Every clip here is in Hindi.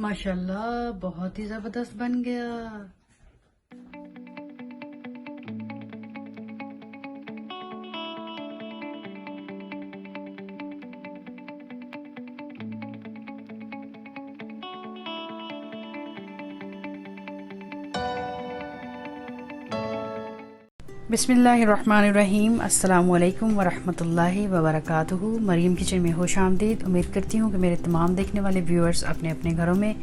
माशाल्लाह बहुत ही जबरदस्त बन गया। बिस्मिल्लाहिर्रहमानिर्रहीम। अस्सलामुअलैकुम वरहमतुल्लाहि वबरकातुहू। मरीम किचन में खुश आमदीद। उम्मीद करती हूँ कि मेरे तमाम देखने वाले व्यूअर्स अपने अपने घरों में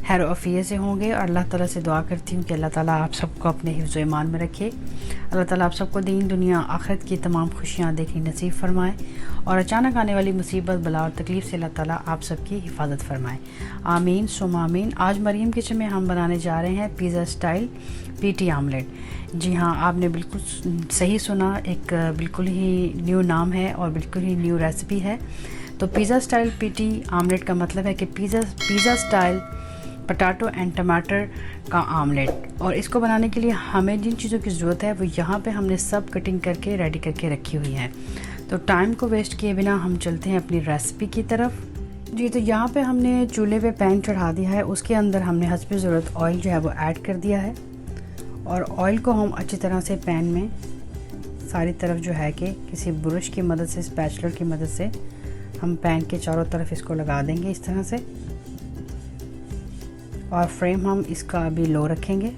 खैर अफ़ियत से होंगे और अल्लाह ताला से दुआ करती हूँ कि अल्लाह ताला आप सबको अपने हिफ्ज़ ईमान में रखे। अल्लाह ताला आप सबको दीन दुनिया आखिरत की तमाम खुशियाँ देखनी नसीब फरमाए और अचानक आने वाली मुसीबत बला और तकलीफ़ से अल्लाह ताला आप सबकी हिफाजत फरमाए। आमीन सुम आमीन। आज मरीम किचन में हम बनाने जा रहे हैं पिज़्ज़ा स्टाइल पीटी आमलेट। जी हाँ, आपने बिल्कुल सही सुना, एक बिल्कुल ही न्यू नाम है और बिल्कुल ही न्यू रेसिपी है। तो पिज़्ज़ा स्टाइल पीटी आमलेट का मतलब है कि पिज़्ज़ा स्टाइल पोटैटो एंड टमाटर का आमलेट। और इसको बनाने के लिए हमें जिन चीज़ों की ज़रूरत है वो यहाँ पे हमने सब कटिंग करके रेडी करके रखी हुई है। तो टाइम को वेस्ट किए बिना हम चलते हैं अपनी रेसिपी की तरफ। जी, तो यहाँ पे हमने चूल्हे पे पैन चढ़ा दिया है, उसके अंदर हमने हस्बे ज़रूरत ऑयल जो है वो ऐड कर दिया है और ऑयल को हम अच्छी तरह से पैन में सारी तरफ जो है कि किसी ब्रश की मदद से, स्पैचुलर की मदद से हम पैन के चारों तरफ इसको लगा देंगे इस तरह से। और फ्लेम हम इसका अभी लो रखेंगे।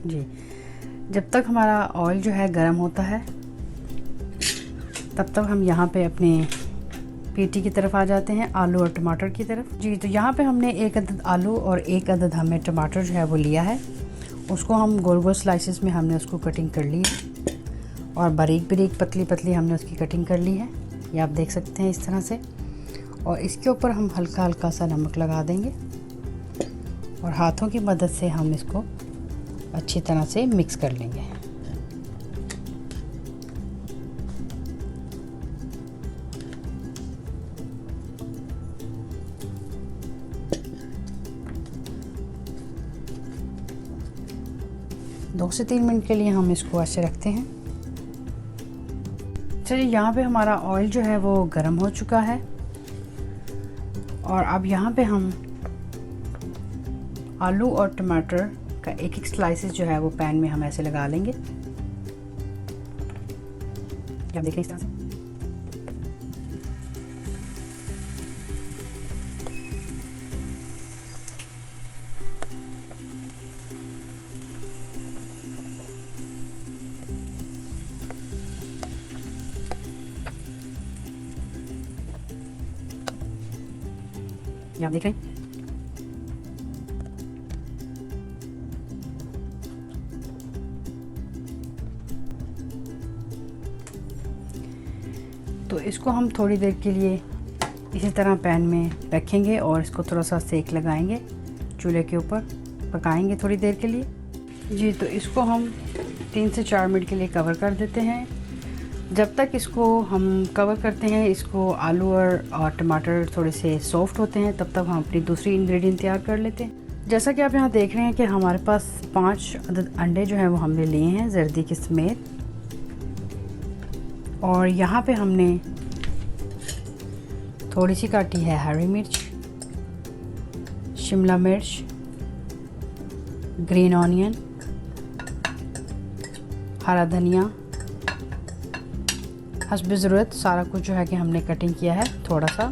जी, जब तक हमारा ऑयल जो है गर्म होता है तब तक हम यहाँ पे अपने पीटी की तरफ आ जाते हैं, आलू और टमाटर की तरफ। जी, तो यहाँ पे हमने एक अदद आलू और एक अदद हमें टमाटर जो है वो लिया है। उसको हम गोल गोल स्लाइसेस में हमने उसको कटिंग कर ली है और बारीक बारीक पतली पतली हमने उसकी कटिंग कर ली है, ये आप देख सकते हैं इस तरह से। और इसके ऊपर हम हल्का हल्का सा नमक लगा देंगे और हाथों की मदद से हम इसको अच्छी तरह से मिक्स कर लेंगे। दो से 3 मिनट के लिए हम इसको ऐसे रखते हैं। चलिए, यहाँ पे हमारा ऑयल जो है वो गर्म हो चुका है और अब यहाँ पे हम आलू और टमाटर का एक एक स्लाइसेस जो है वो पैन में हम ऐसे लगा लेंगे। आप देखें इस तरह से। आप देख रहे हैं। तो इसको हम थोड़ी देर के लिए इसी तरह पैन में रखेंगे और इसको थोड़ा सा सेक लगाएंगे, चूल्हे के ऊपर पकाएंगे थोड़ी देर के लिए। जी, तो इसको हम 3 से 4 मिनट के लिए कवर कर देते हैं। जब तक इसको हम कवर करते हैं, इसको आलू और टमाटर थोड़े से सॉफ्ट होते हैं, तब तक हम अपनी दूसरी इंग्रेडिएंट तैयार कर लेते हैं। जैसा कि आप यहाँ देख रहे हैं कि हमारे पास 5 अदद अंडे जो हैं वो हमने लिए हैं जर्दी के समेत। और यहाँ पे हमने थोड़ी सी काटी है हरी मिर्च, शिमला मिर्च, ग्रीन ऑनियन, हरा धनिया, हस्बे ज़रूरत सारा कुछ जो है कि हमने कटिंग किया है। थोड़ा सा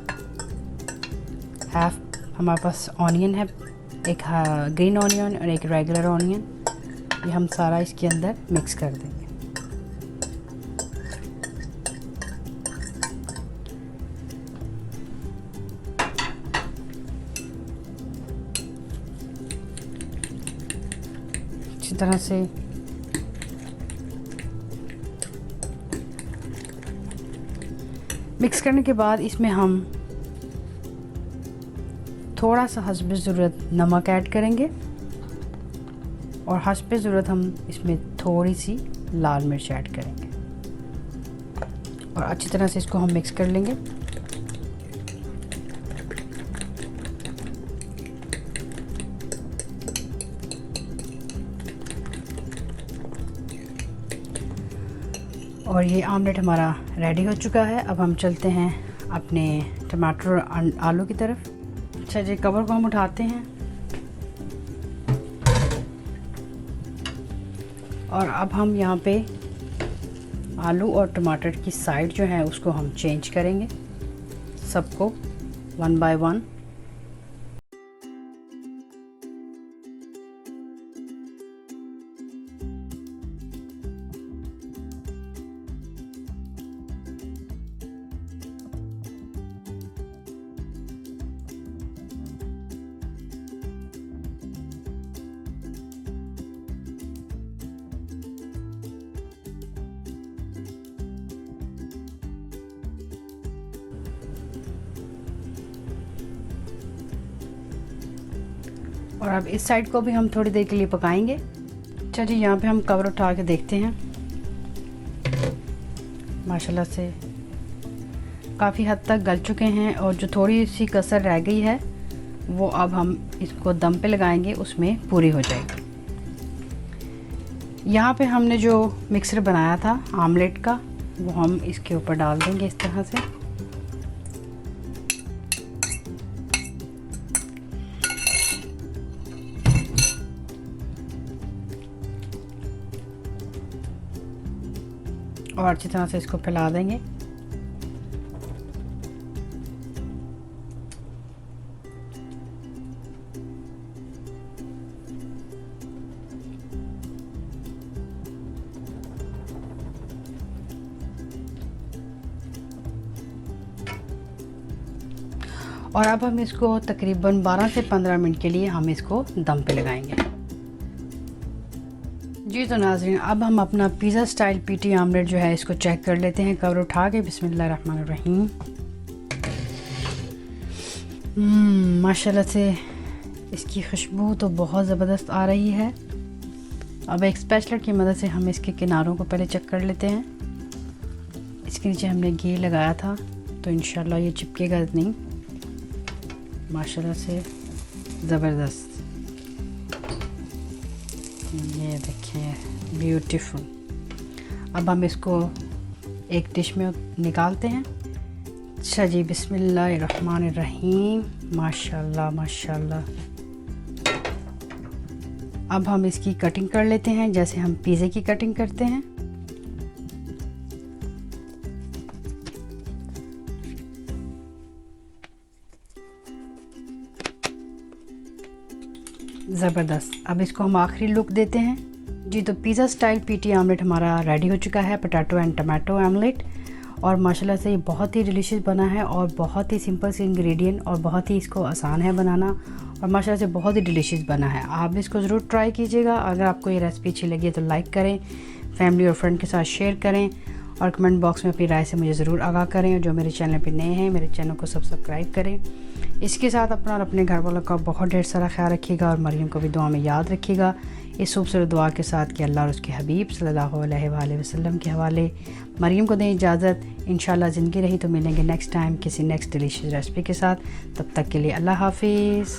हाफ हमारे पास ऑनियन है, एक ग्रीन ऑनियन और एक रेगुलर ऑनियन, ये हम सारा इसके अंदर मिक्स कर देंगे। अच्छी तरह से मिक्स करने के बाद इसमें हम थोड़ा सा हस्बे ज़रूरत नमक ऐड करेंगे और हस्बे ज़रूरत हम इसमें थोड़ी सी लाल मिर्च ऐड करेंगे और अच्छी तरह से इसको हम मिक्स कर लेंगे। और ये आमलेट हमारा रेडी हो चुका है। अब हम चलते हैं अपने टमाटर और आलू की तरफ। अच्छा जी, कवर को हम उठाते हैं और अब हम यहाँ पे आलू और टमाटर की साइड जो है उसको हम चेंज करेंगे, सबको 1 बाय 1। और अब इस साइड को भी हम थोड़ी देर के लिए पकाएंगे। चलिए यहाँ पे हम कवर उठा के देखते हैं। माशाल्लाह से काफ़ी हद तक गल चुके हैं और जो थोड़ी सी कसर रह गई है वो अब हम इसको दम पे लगाएंगे, उसमें पूरी हो जाएगी। यहाँ पे हमने जो मिक्सर बनाया था आमलेट का वो हम इसके ऊपर डाल देंगे इस तरह से। और अच्छी तरह से इसको फैला देंगे। और अब हम इसको तकरीबन 12 से 15 मिनट के लिए हम इसको दम पे लगाएंगे। जी तो नाज़रीन, अब हम अपना पिज़्ज़ा स्टाइल पीटी आमलेट जो है इसको चेक कर लेते हैं। कवर उठा के बिस्मिल्लाहिर्रहमानिर्रहीम। माशाल्लाह से इसकी खुशबू तो बहुत ज़बरदस्त आ रही है। अब एक स्पैचुला की मदद से हम इसके किनारों को पहले चेक कर लेते हैं। इसके नीचे हमने घी लगाया था तो इंशाल्लाह ये चिपकेगा नहीं। माशाल्लाह से ज़बरदस्त, ये देखिए ब्यूटीफुल। अब हम इसको एक डिश में निकालते हैं। अच्छा जी, बिस्मिल्लाहिर्रहमानिर्रहीम। माशाल्लाह माशाल्लाह। अब हम इसकी कटिंग कर लेते हैं जैसे हम पिज़्ज़े की कटिंग करते हैं। ज़बरदस्त। अब इसको हम आखिरी लुक देते हैं। जी तो पिज़्ज़ा स्टाइल पीटी आमलेट हमारा रेडी हो चुका है, पोटैटो एंड टमाटो आमलेट। और माशाल्लाह से ये बहुत ही डिलीशियस बना है और बहुत ही सिंपल से इंग्रेडिएंट और बहुत ही इसको आसान है बनाना और माशाल्लाह से बहुत ही डिलीशियस बना है। आप इसको ज़रूर ट्राई कीजिएगा। अगर आपको ये रेसिपी अच्छी लगी है तो लाइक करें, फैमिली और फ्रेंड के साथ शेयर करें और कमेंट बॉक्स में अपनी राय से मुझे ज़रूर आगाह करें। और जो मेरे चैनल पर नए हैं मेरे चैनल को सब्सक्राइब करें। इसके साथ अपना और अपने घर वालों का बहुत ढेर सारा ख्याल रखिएगा और मरियम को भी दुआ में याद रखिएगा। इस खूबसूरत दुआ के साथ कि अल्लाह और उसके हबीब सल्लल्लाहु अलैहि वसल्लम के हवाले मरियम को दें इजाज़त। इंशाल्लाह ज़िंदगी रही तो मिलेंगे नेक्स्ट टाइम किसी नेक्स्ट डिलीशियस रेसिपी के साथ। तब तक के लिए अल्लाह हाफिज़।